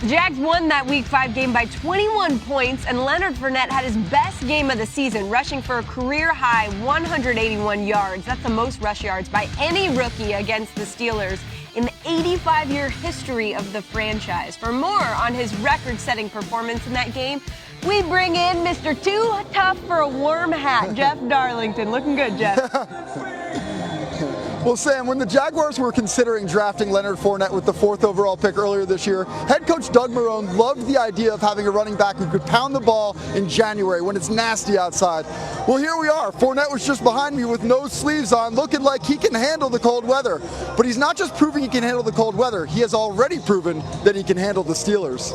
The Jags won that Week 5 game by 21 points, and Leonard Fournette had his best game of the season, rushing for a career-high 181 yards. That's the most rush yards by any rookie against the Steelers in the 85-year history of the franchise. For more on his record-setting performance in that game, we bring in Mr. Too Tough for a Worm Hat, Jeff Darlington. Looking good, Jeff. Well, Sam, when the Jaguars were considering drafting Leonard Fournette with the 4th overall pick earlier this year, head coach Doug Marrone loved the idea of having a running back who could pound the ball in January when it's nasty outside. Well, here we are. Fournette was just behind me with no sleeves on, looking like he can handle the cold weather. But he's not just proving he can handle the cold weather. He has already proven that he can handle the Steelers.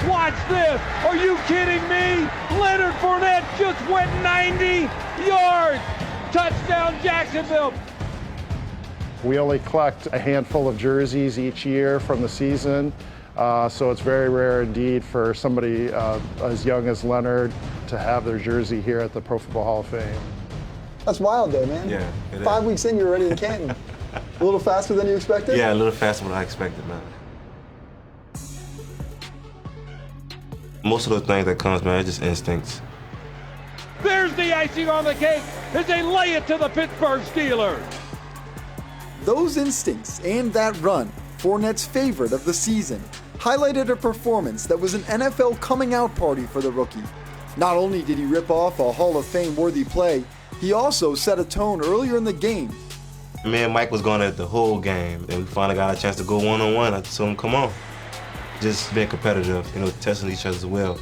Watch this. Are you kidding me? Leonard Fournette just went 90 yards. Touchdown, Jacksonville. We only collect a handful of jerseys each year from the season, so it's very rare indeed for somebody as young as Leonard to have their jersey here at the Pro Football Hall of Fame. That's wild, though, man. Yeah, it is. 5 weeks in, you're already in Canton. A little faster than you expected? Yeah, a little faster than I expected, man. Most of those things that comes, man, it's just instincts. There's the icing on the cake as they lay it to the Pittsburgh Steelers. Those instincts and that run, Fournette's favorite of the season, highlighted a performance that was an NFL coming-out party for the rookie. Not only did he rip off a Hall of Fame-worthy play, he also set a tone earlier in the game. Me and Mike was going at the whole game, and we finally got a chance to go one-on-one. I told him, come on. Just being competitive, testing each other's will.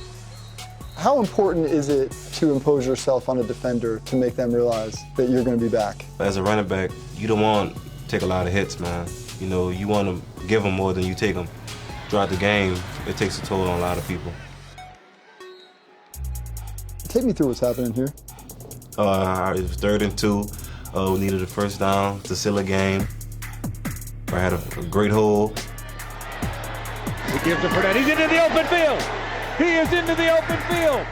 How important is it to impose yourself on a defender to make them realize that you're going to be back? As a running back, you don't want to take a lot of hits, man. You want to give them more than you take them. Throughout the game, it takes a toll on a lot of people. Take me through what's happening here. It was 3rd and 2. We needed a first down to seal a game. I had a great hole. He gives it for that. He's into the open field. He is into the open field.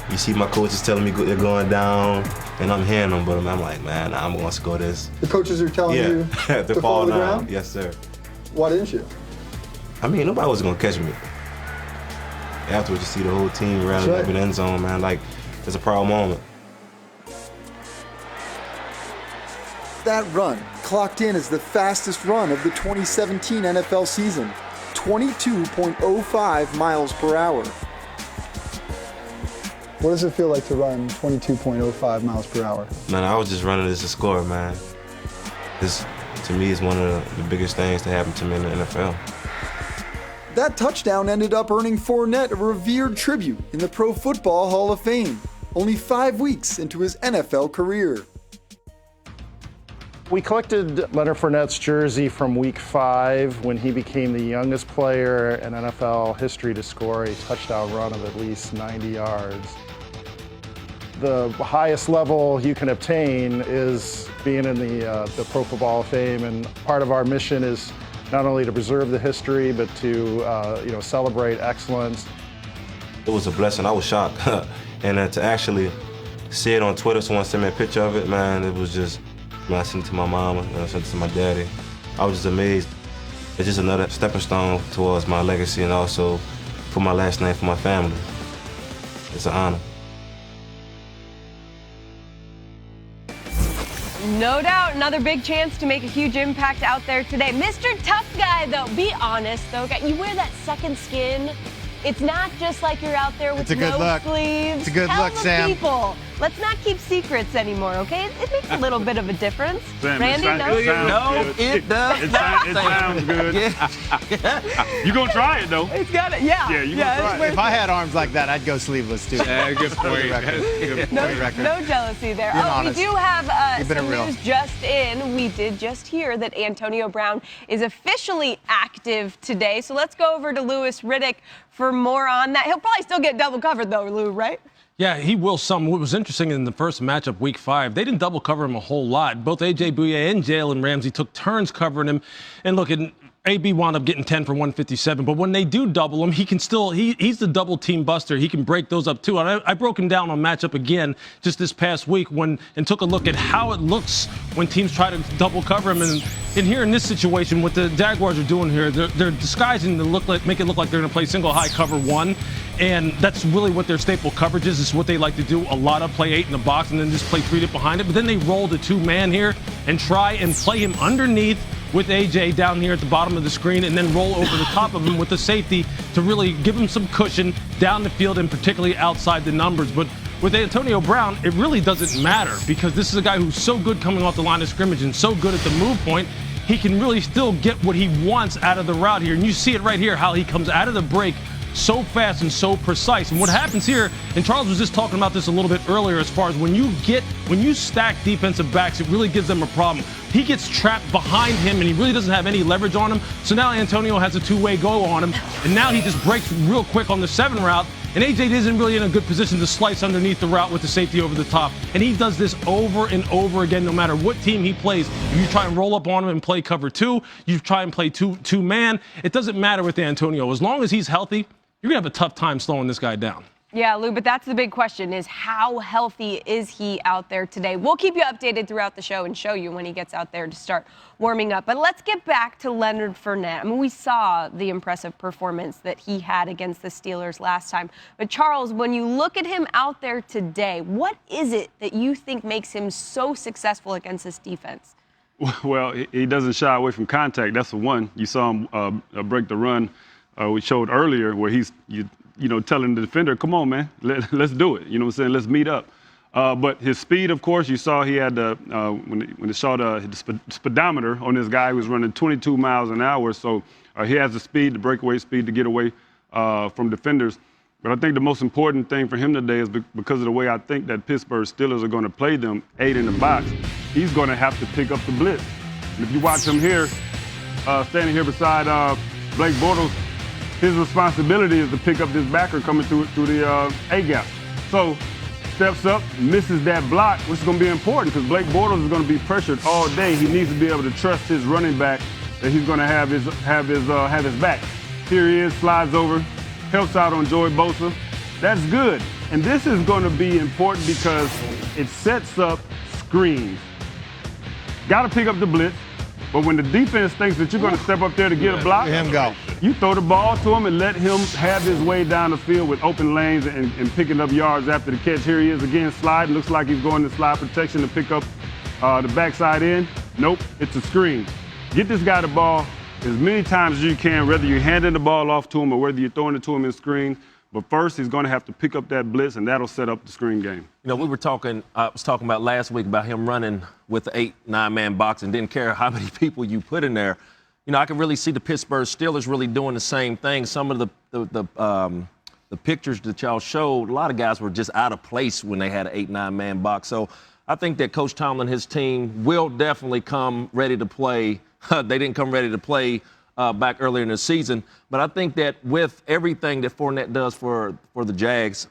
You see my coaches telling me they're going down, and I'm hearing them, but I'm like, man, I'm going to score this. The coaches are telling you to fall down? Ground? Yes, sir. Why didn't you? I mean, nobody was going to catch me. Afterwards, you see the whole team rallying up in the end zone, man. Like, it's a proud moment. That run clocked in as the fastest run of the 2017 NFL season. 22.05 miles per hour. What does it feel like to run 22.05 miles per hour? Man, I was just running as a scorer, man. This, to me, is one of the biggest things to happen to me in the NFL. That touchdown ended up earning Fournette a revered tribute in the Pro Football Hall of Fame, only 5 weeks into his NFL career. We collected Leonard Fournette's jersey from Week 5 when he became the youngest player in NFL history to score a touchdown run of at least 90 yards. The highest level you can obtain is being in the Pro Football Hall of Fame, and part of our mission is not only to preserve the history, but to celebrate excellence. It was a blessing. I was shocked, and to actually see it on Twitter, someone sent me a picture of it, man, it was just. When I sent it to my mama, and I sent it to my daddy, I was just amazed. It's just another stepping stone towards my legacy and also for my last name for my family. It's an honor. No doubt, another big chance to make a huge impact out there today. Mr. Tough Guy, though, be honest, though. You wear that second skin. It's not just like you're out there with no sleeves. It's a good look, Sam. People, let's not keep secrets anymore, okay? It makes a little bit of a difference. Sam, Randy, it sounds good. You gonna try it though? It's got it. Yeah. Yeah, you gonna try it. If I had arms like that, I'd go sleeveless too. Yeah, good point. No jealousy there. We do have some news just in. We did just hear that Antonio Brown is officially active today. So let's go over to Louis Riddick for more on that. He'll probably still get double covered though, Lou, right? Yeah, he will some. What was interesting in the first matchup, week 5, they didn't double cover him a whole lot. Both A.J. Bouye and Jalen Ramsey took turns covering him. And look, AB wound up getting 10 for 157. But when they do double him, he can still, he's the double team buster. He can break those up too. And I broke him down on matchup again just this past week and took a look at how it looks when teams try to double cover him. And here in this situation, what the Jaguars are doing here, they're disguising to make it look like they're going to play single high cover 1. And that's really what their staple coverage is. It's what they like to do a lot of, play 8 in the box and then just play 3 deep behind it. But then they roll the 2-man here and try and play him underneath with A.J. down here at the bottom of the screen and then roll over the top of him with the safety to really give him some cushion down the field and particularly outside the numbers. But with Antonio Brown, it really doesn't matter because this is a guy who's so good coming off the line of scrimmage and so good at the move point. He can really still get what he wants out of the route here. And you see it right here, how he comes out of the break so fast and so precise. And what happens here, and Charles was just talking about this a little bit earlier, as far as when you stack defensive backs, it really gives them a problem. He gets trapped behind him and he really doesn't have any leverage on him. So now Antonio has a 2-way go on him. And now he just breaks real quick on the 7 route. And AJ isn't really in a good position to slice underneath the route with the safety over the top. And he does this over and over again, no matter what team he plays. If you try and roll up on him and play cover 2, you try and play two-man, it doesn't matter with Antonio. As long as he's healthy, you're going to have a tough time slowing this guy down. Yeah, Lou, but that's the big question is how healthy is he out there today? We'll keep you updated throughout the show and show you when he gets out there to start warming up. But let's get back to Leonard Fournette. I mean, we saw the impressive performance that he had against the Steelers last time. But, Charles, when you look at him out there today, what is it that you think makes him so successful against this defense? Well, he doesn't shy away from contact. That's the one. You saw him break the run we showed earlier where he's telling the defender, come on, man, let's do it. You know what I'm saying? Let's meet up. But his speed, of course, you saw he had when they saw the speedometer on this guy, he was running 22 miles an hour. So he has the speed, the breakaway speed to get away from defenders. But I think the most important thing for him today is because of the way I think that Pittsburgh Steelers are going to play them 8 in the box, he's going to have to pick up the blitz. And if you watch him here, standing here beside Blake Bortles, his responsibility is to pick up this backer coming through the A-gap. So steps up, misses that block, which is going to be important because Blake Bortles is going to be pressured all day. He needs to be able to trust his running back that he's going to have his back. Here he is, slides over, helps out on Joey Bosa. That's good. And this is going to be important because it sets up screens. Got to pick up the blitz. But when the defense thinks that you're going to step up there to get a block, let him go. You throw the ball to him and let him have his way down the field with open lanes and picking up yards after the catch. Here he is again sliding. Looks like he's going to slide protection to pick up the backside end. Nope, it's a screen. Get this guy the ball as many times as you can, whether you're handing the ball off to him or whether you're throwing it to him in screen. But first, he's going to have to pick up that blitz, and that'll set up the screen game. You know, I was talking about last week about him running with the 8-9-man box and didn't care how many people you put in there. You know, I can really see the Pittsburgh Steelers really doing the same thing. Some of the pictures that y'all showed, a lot of guys were just out of place when they had an 8-9-man box. So I think that Coach Tomlin and his team will definitely come ready to play. They didn't come ready to play back earlier in the season. But I think that with everything that Fournette does for the Jags,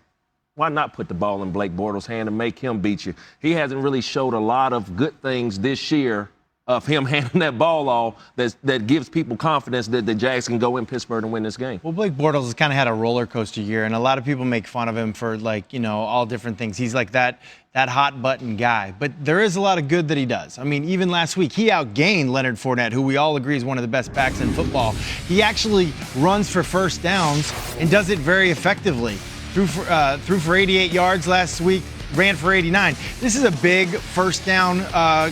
why not put the ball in Blake Bortles' hand and make him beat you? He hasn't really showed a lot of good things this year of him handing that ball off that gives people confidence that the Jags can go in Pittsburgh and win this game. Well, Blake Bortles has kind of had a roller coaster year, and a lot of people make fun of him for, all different things. He's like that hot button guy. But there is a lot of good that he does. I mean, even last week, he outgained Leonard Fournette, who we all agree is one of the best backs in football. He actually runs for first downs and does it very effectively. Threw for 88 yards last week, ran for 89. This is a big first down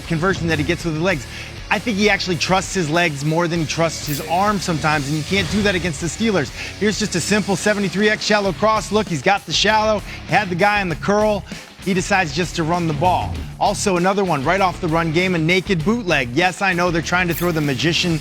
conversion that he gets with the legs. I think he actually trusts his legs more than he trusts his arms sometimes, and you can't do that against the Steelers. Here's just a simple 73X shallow cross. Look, he's got the shallow, had the guy in the curl. He decides just to run the ball. Also, another one right off the run game, a naked bootleg. Yes, I know they're trying to throw the magician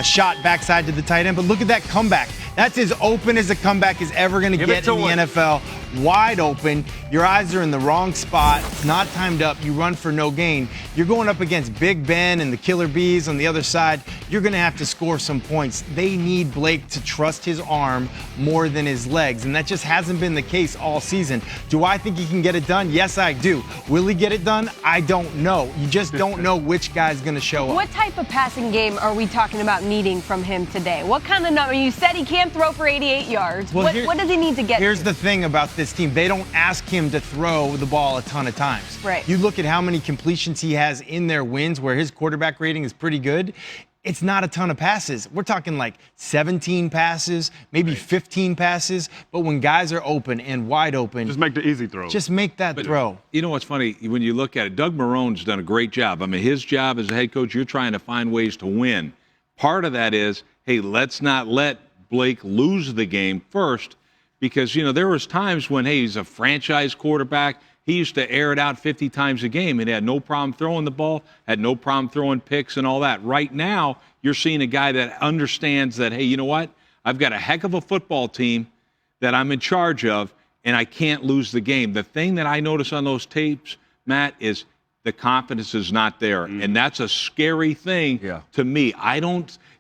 shot backside to the tight end, but look at that comeback. That's as open as a comeback is ever going to get in the NFL. Wide open. Your eyes are in the wrong spot. It's not timed up. You run for no gain. You're going up against Big Ben and the Killer Bees on the other side. You're going to have to score some points. They need Blake to trust his arm more than his legs, and that just hasn't been the case all season. Do I think he can get it done? Yes, I do. Will he get it done? I don't know. You just don't know which guy's going to show up. What type of passing game are we talking about needing from him today? What kind of number? You said he can't throw for 88 yards. Well, what does he need to get Here's to? the thing about this team. They don't ask him to throw the ball a ton of times. Right. You look at how many completions he has in their wins where his quarterback rating is pretty good. It's not a ton of passes. We're talking like 17 passes, maybe 15 passes. But when guys are open and wide open, Just make the easy throw. just make that throw. You know what's funny? When you look at it, Doug Marone's done a great job. I mean, his job as a head coach, you're trying to find ways to win. Part of that is, hey, let's not let Blake lose the game first, because, you know, there was times when, hey, he's a franchise quarterback. He used to air it out 50 times a game and had no problem throwing the ball, had no problem throwing picks and all that. Right now, you're seeing a guy that understands that, hey, you know what? I've got a heck of a football team that I'm in charge of, and I can't lose the game. The thing that I notice on those tapes, Matt, is the confidence is not there. And that's a scary thing to me.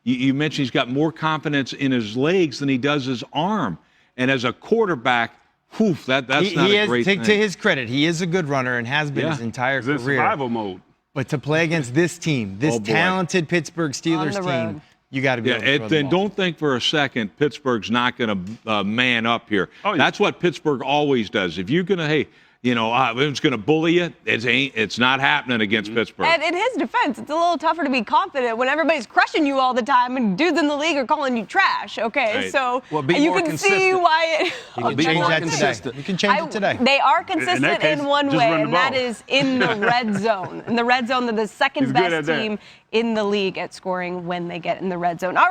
You mentioned he's got more confidence in his legs than he does his arm. And as a quarterback, that's not a great thing. To his credit, he is a good runner and has been his entire He's in career. survival mode. But to play against this team, this talented Pittsburgh Steelers On the team, road. you got to be able to throw the Then ball. don't think for a second Pittsburgh's not going to man up here. Oh, yeah. That's what Pittsburgh always does. If you're going to, hey, you know, it's going to bully you, it's not happening against Pittsburgh. And in his defense, it's a little tougher to be confident when everybody's crushing you all the time and dudes in the league are calling you trash. Okay, Right. so Well, be you more can see consistent. why You can Be change more that today. consistent. You can change it today. They are consistent In that case, in one just way, run the and that ball. is in the red zone. In the red zone, they're the second He's good best at that. team in the league at scoring when they get in the red zone. All right.